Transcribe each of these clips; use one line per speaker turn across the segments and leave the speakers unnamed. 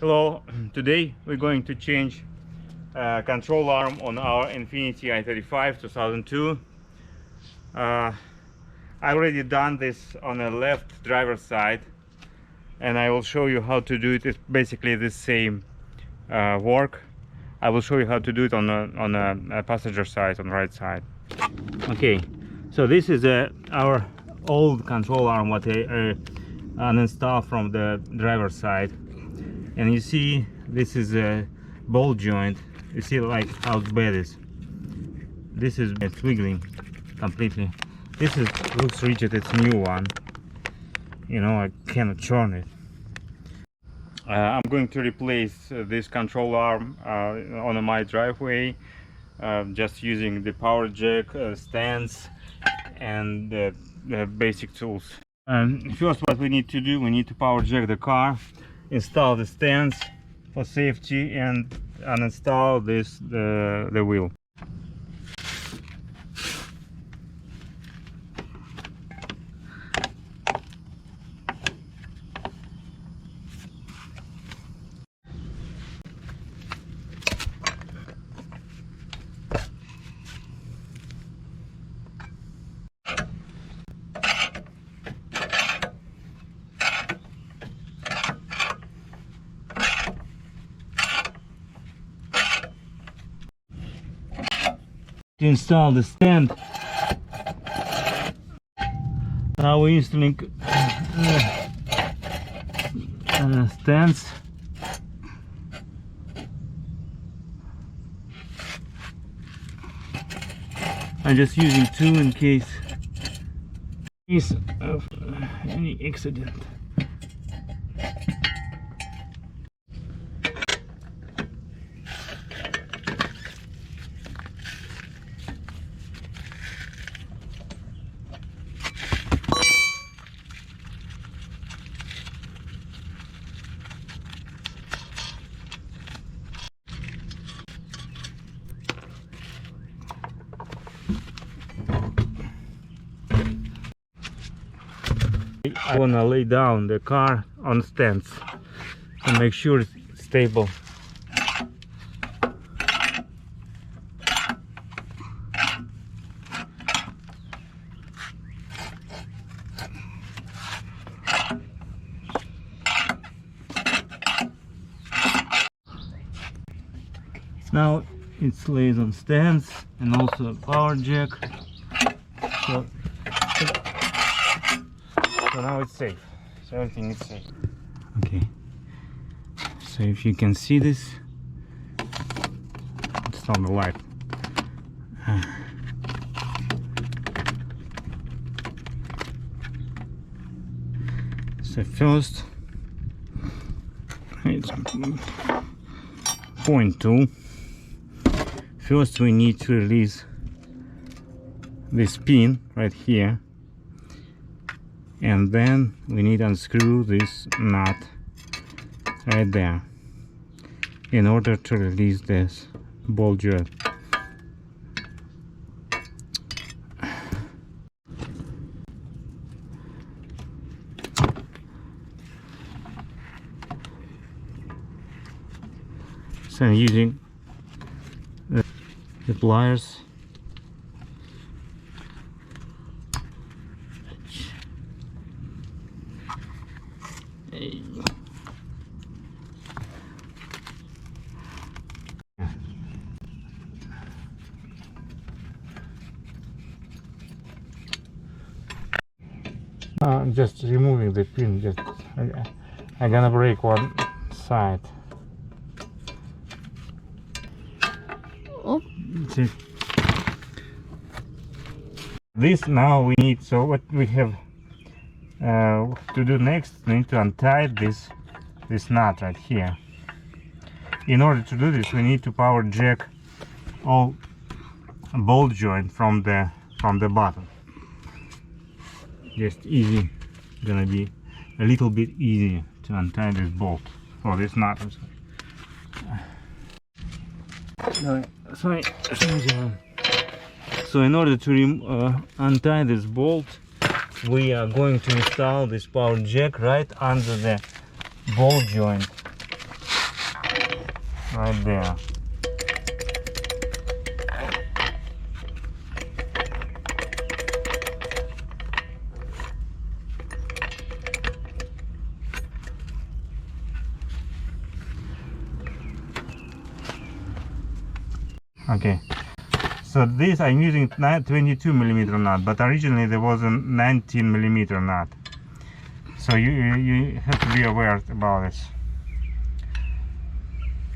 Hello, today we're going to change control arm on our Infiniti I35 2002. I already done this on the left driver's side, and I will show you how to do it. It's basically the same work. I will show you how to do it on a passenger side, on the right side. Okay, so this is our old control arm what I uninstalled from the driver's side, and you see this is a ball joint. You see like how bad it is. This is wiggling completely. This is looks rigid. It's a new one. You know, I cannot turn it. I'm going to replace this control arm on my driveway, just using the power jack, stands, and the basic tools. First, what we need to do, we need to power jack the car, install the stands for safety, and uninstall the wheel. To install the stand, now we're installing stands. I'm just using two in case of any accident. I want to lay down the car on stands to make sure it's stable. Now it lays on stands and also a power jack. So now it's safe. So everything is safe. Okay. So if you can see this, it's on the light. So first, it's point two. First we need to release this pin right here, and then we need to unscrew this nut right there in order to release this ball joint. So I'm using the pliers. Just removing the pin. Just I'm gonna break one side. Oh, see. This now we need. So what we have to do next? We need to untie this nut right here. In order to do this, we need to power jack all ball joint from the bottom. Just easy, gonna be a little bit easier to untie this bolt or this nut. So in order to untie this bolt, we are going to install this power jack right under the ball joint right there. Okay, so this I'm using 22mm nut, but originally there was a 19mm nut, so you have to be aware about this.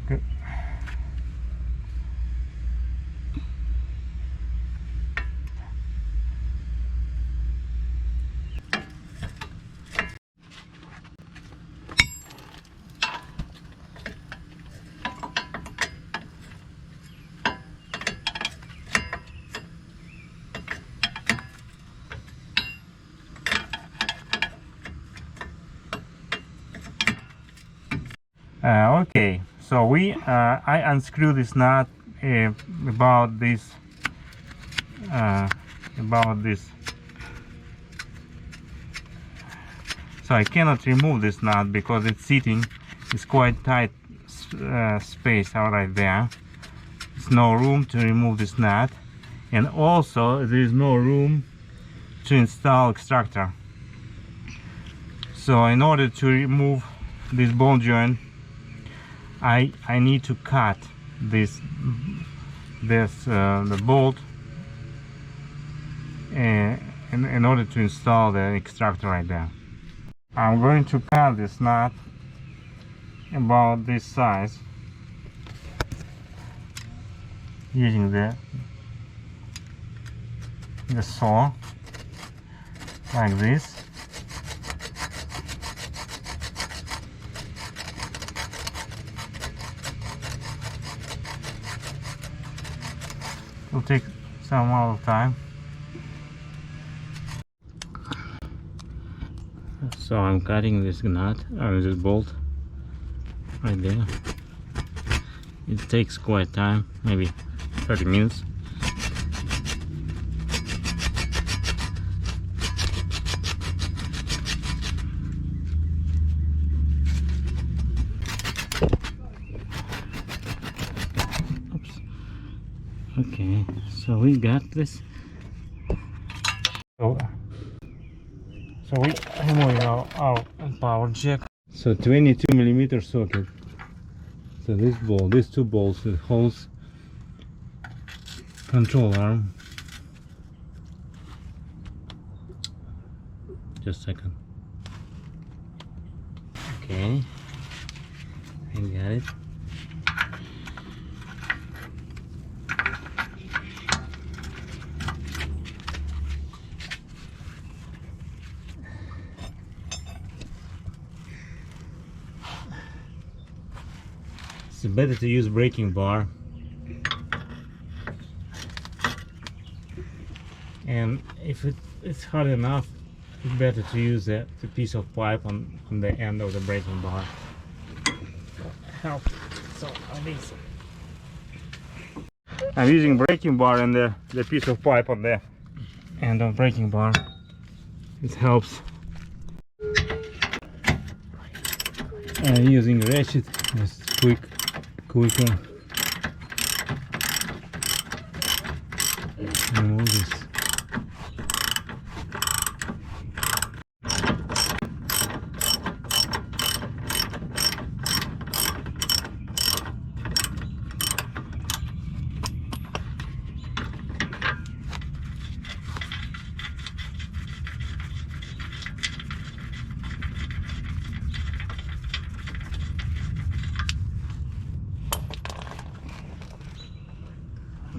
Good. Okay, so I unscrew this nut about this so I cannot remove this nut because it's sitting, it's quite tight space out right there. There's no room to remove this nut, and also there is no room to install extractor. So in order to remove this ball joint, I need to cut the bolt in order to install the extractor right there. I'm going to cut this nut about this size using the saw like this. It'll take some amount of time. So I'm cutting this nut, this bolt right there. It takes quite time, maybe 30 minutes. Okay, so we got this. So we remove our power jack. So 22mm socket. So these two bolts, it holds control arm. Just a second. Okay, I got it. It's better to use braking bar, and if it's hard enough, it's better to use the piece of pipe on the end of the braking bar. Help. So like this. I'm using braking bar and the piece of pipe on the end of braking bar. It helps. And using ratchet, just quicker. Remove this.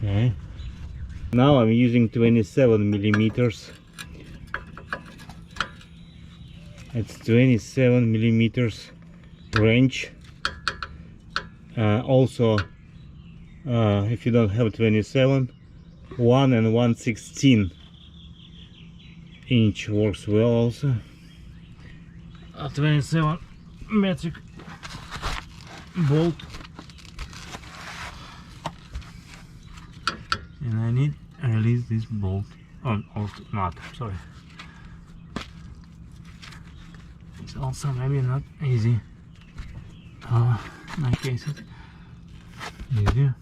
Okay. Now I'm using 27mm. It's 27mm wrench. Also, if you don't have 27, 1 and 1/16 inch works well also. A 27 metric bolt. And I need to release this bolt. Oh, also not, sorry. It's also maybe not easy. In my case it's easier.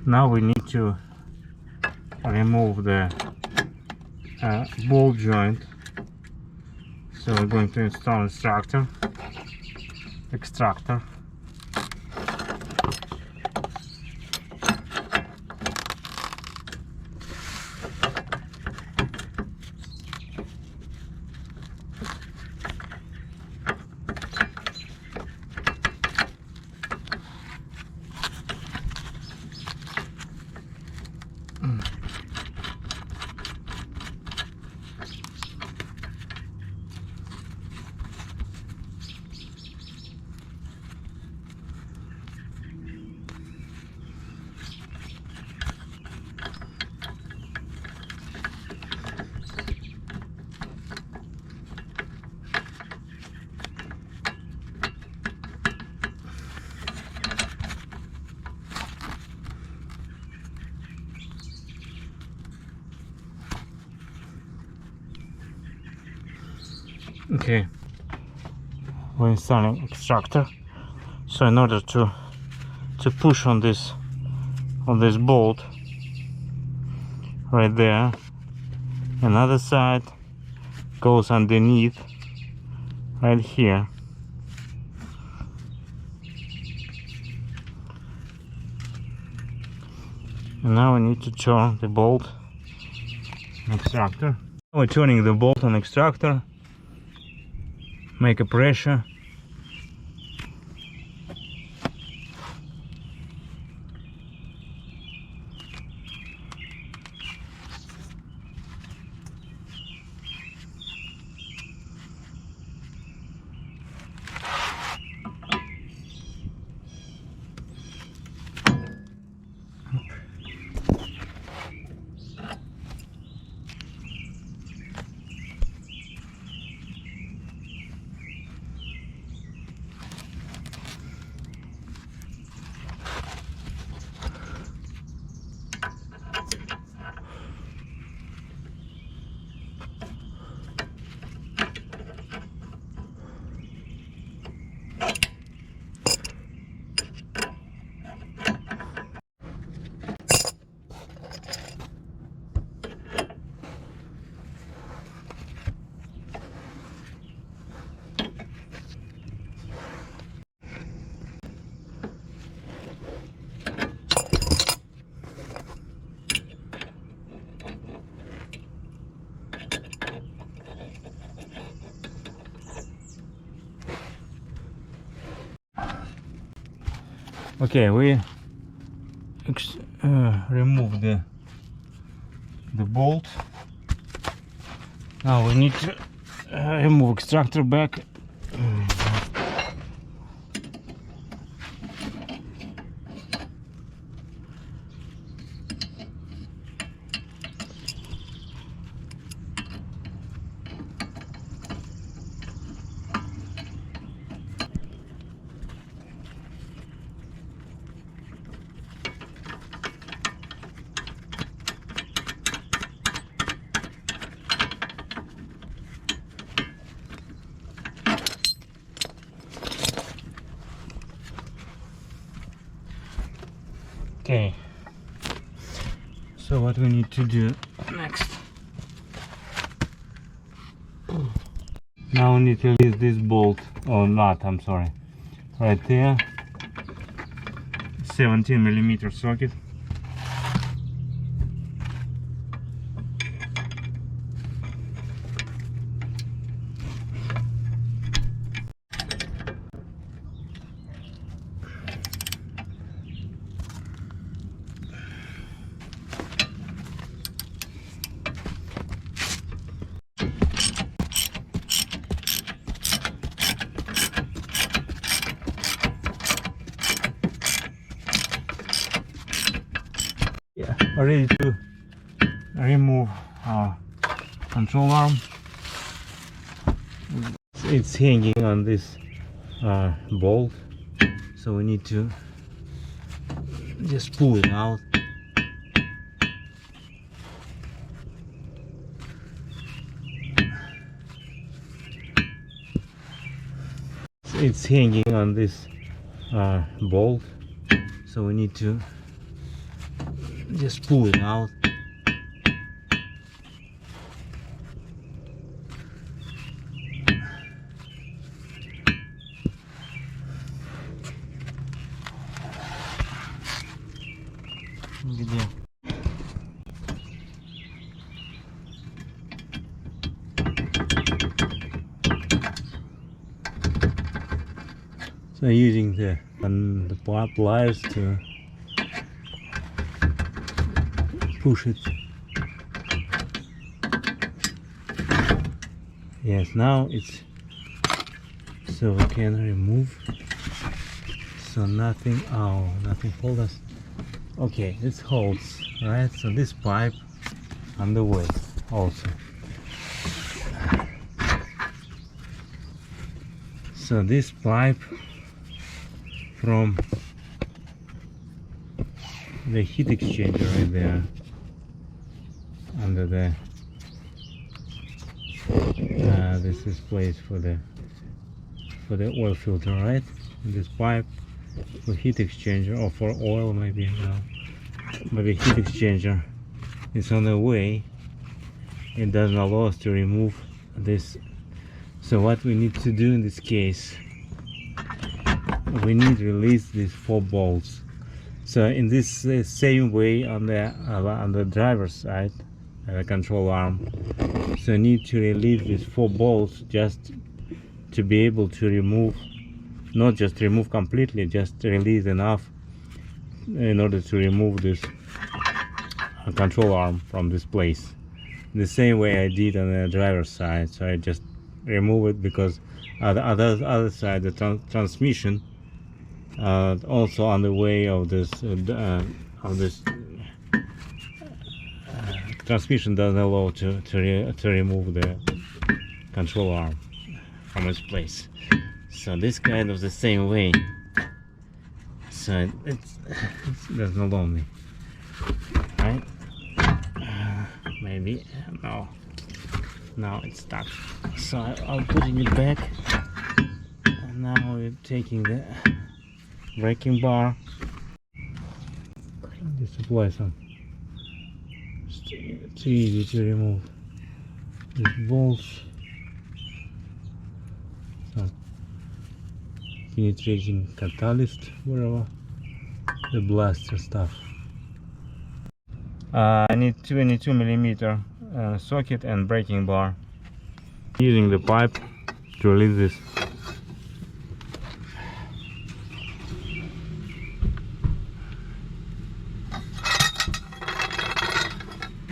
Now we need to remove the ball joint, so we're going to install extractor. Okay, we're installing extractor. So in order to push on this bolt right there, another side goes underneath right here. And now we need to turn the bolt on extractor. We're turning the bolt on extractor. Make a pressure. Okay, we remove the bolt. Now we need to remove extractor back. Okay, so what we need to do next, now we need to release this bolt, or nut, I'm sorry, right there, 17mm socket. Yeah, ready to remove our control arm. It's hanging on this bolt, so we need to just pull it out it's hanging on this bolt, so we need to just pull it out. So using the pliers to push it. Yes, now it's so we can remove. So nothing. Oh, nothing hold us. Okay, this holds, right? So this pipe on the way also. So this pipe from the heat exchanger right there under the this is place for the oil filter, right? This pipe for heat exchanger, or for oil maybe, no, but the heat exchanger is on the way. It doesn't allow us to remove this. So what we need to do in this case, we need to release these 4 bolts. So in this same way on the driver's side, the control arm, so need to release these 4 bolts just to be able to remove, not just remove completely, just release enough in order to remove this control arm from this place. The same way I did on the driver's side. So I just remove it because on the other side, the transmission also on the way of this transmission doesn't allow to remove the control arm from its place. So this kind of the same way. So it doesn't allow me, right? Maybe no. Now it's stuck. So I'm putting it back, and now we're taking the braking bar. Just apply some. It's easy to remove these bolts. Some penetrating catalyst, wherever the blaster stuff. I need 22mm socket and braking bar. Using the pipe to release this.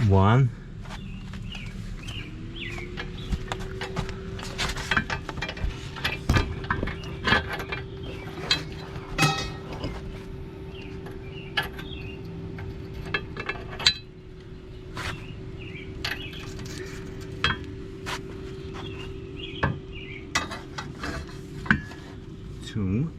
One. Two.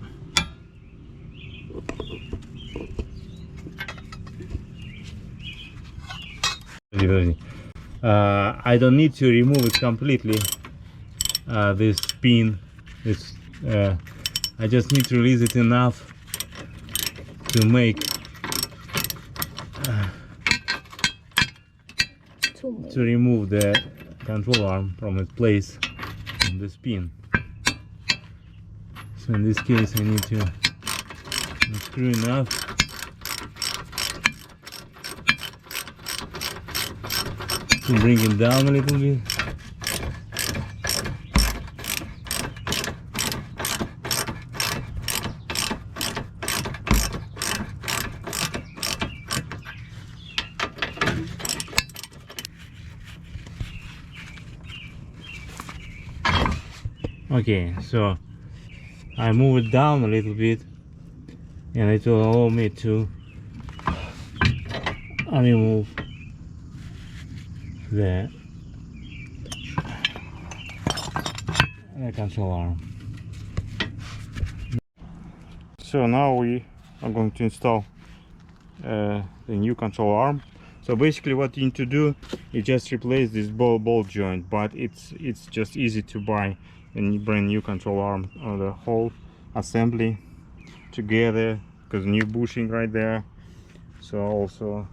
I don't need to remove it completely. This pin, I just need to release it enough to make to remove the control arm from its place on this pin. So in this case I need to screw enough to bring it down a little bit. Okay, so I move it down a little bit, and it will allow me to remove the control arm. So now we are going to install the new control arm. So basically what you need to do is just replace this ball joint, but it's just easy to buy. a brand new control arm on the whole assembly together, because new bushing right there. So also,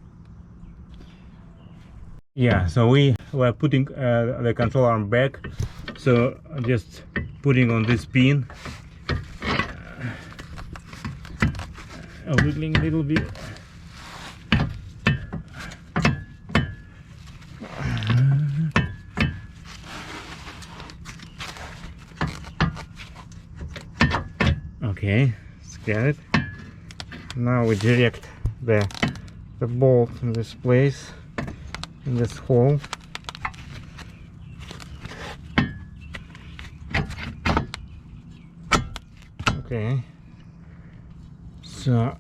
yeah, so we were putting the control arm back, so just putting on this pin, wiggling a little bit. Okay, scan it. Now we direct the bolt in this place, in this hole. Okay, so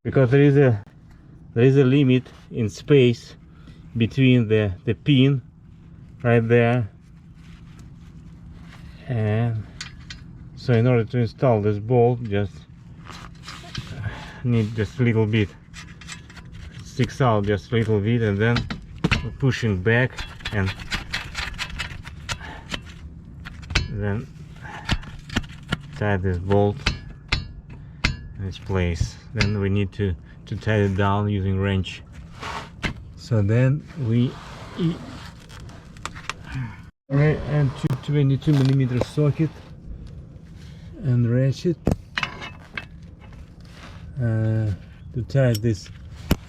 because there is a limit in space between the pin right there, and so in order to install this bolt, just need just a little bit, it sticks out just a little bit, and then we're pushing back and then tie this bolt in its place. Then we need to tie it down using wrench. So then we add 22mm socket and ratchet to tie these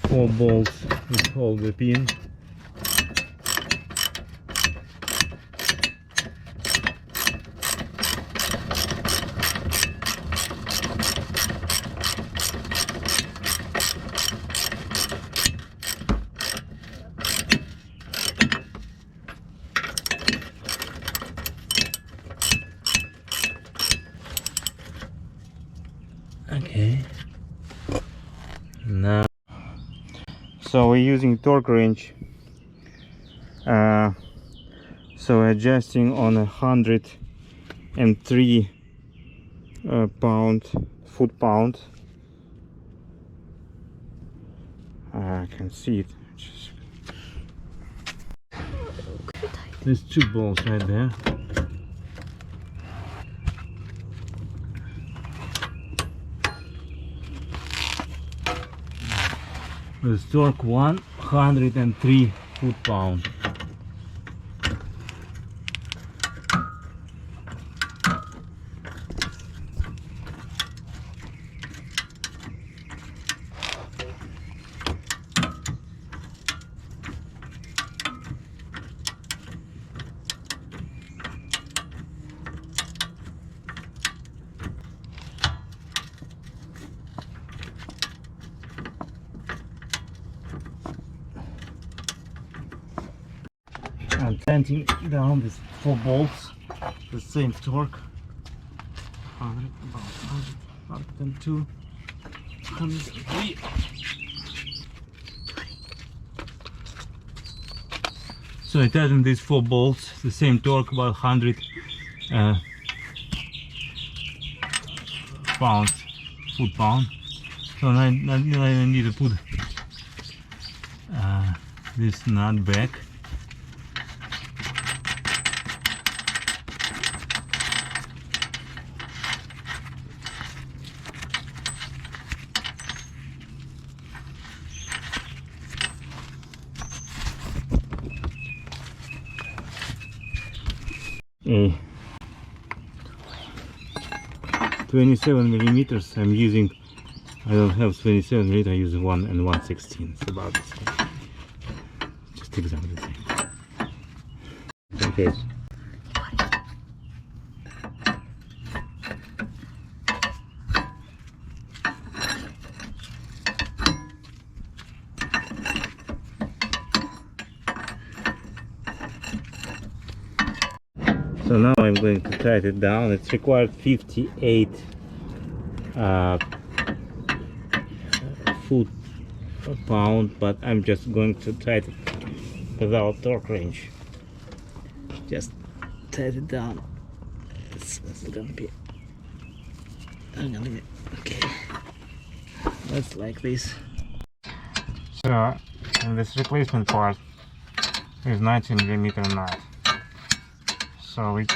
4 bolts which hold the pin. Okay, now so we're using torque wrench, so adjusting on 103 foot-pound. I can see it. There's 2 bolts right there. With torque 103 foot-pound. I'm tenting down these 4 bolts, the same torque, 100, about 102, 103. So I tightened these 4 bolts, the same torque, about 100 foot-pound. So I need to put this nut back. A 27mm. I'm using, I don't have 27mm, I use 1 and 1/16. It's about the same. Just exactly the same. Okay. So now I'm going to tighten it down. It's required 58 foot-pound, but I'm just going to tighten it without torque wrench. Just tighten it down. It's gonna be okay. That's like this. So, and this replacement part with 19mm nut. So we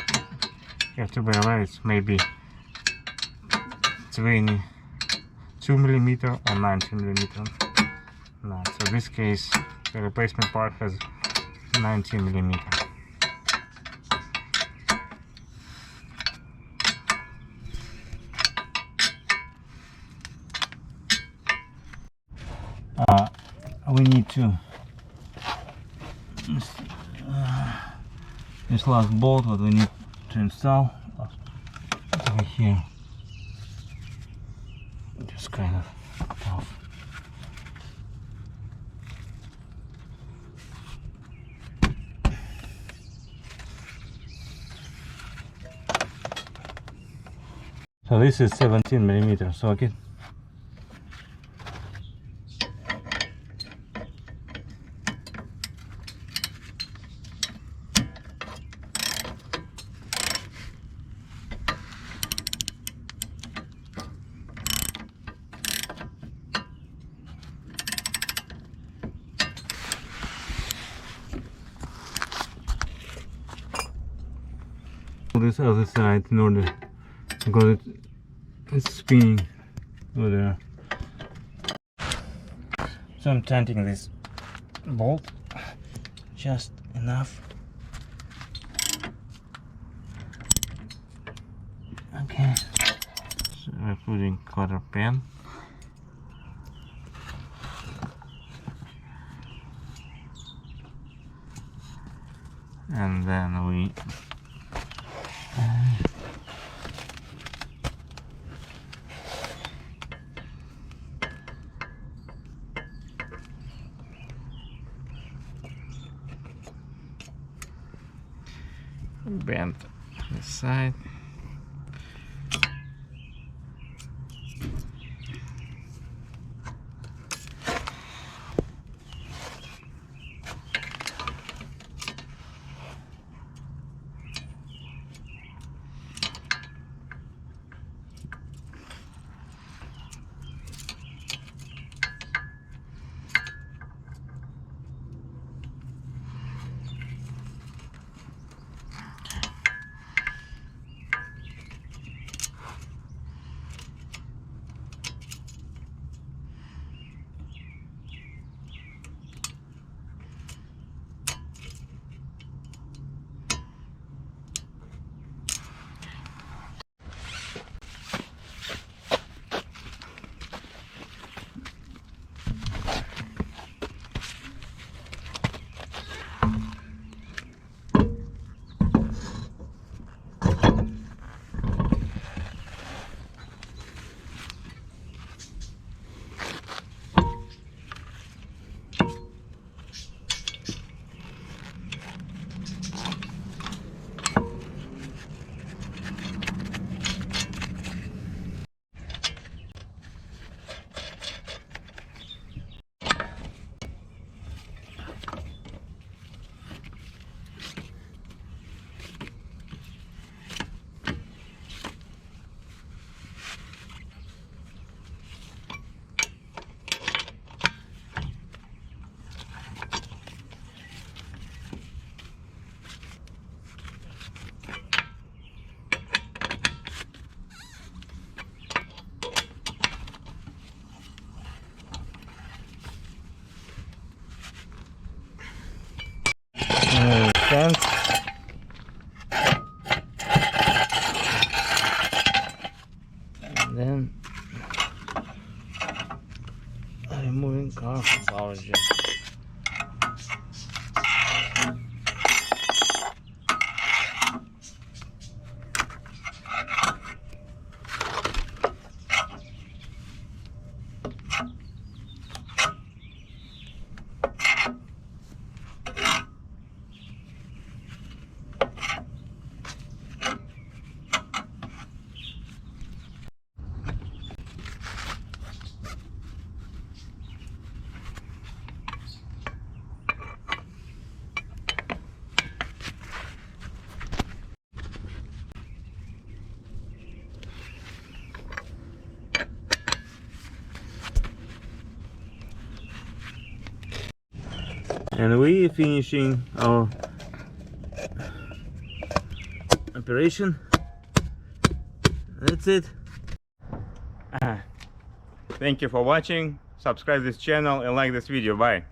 have to realize maybe 22mm or 19mm nut. So in this case, the replacement part has 19mm. We need to this last bolt what we need to install over here, just kind of tough. So this is 17mm socket. This other side in order because it's spinning over there. So I'm tightening this bolt just enough. Okay, so we're putting quarter pen. And then we bend this side. Fence. And then removing car from power jack. And we finishing our operation. That's it. Thank you for watching. Subscribe this channel and like this video. Bye.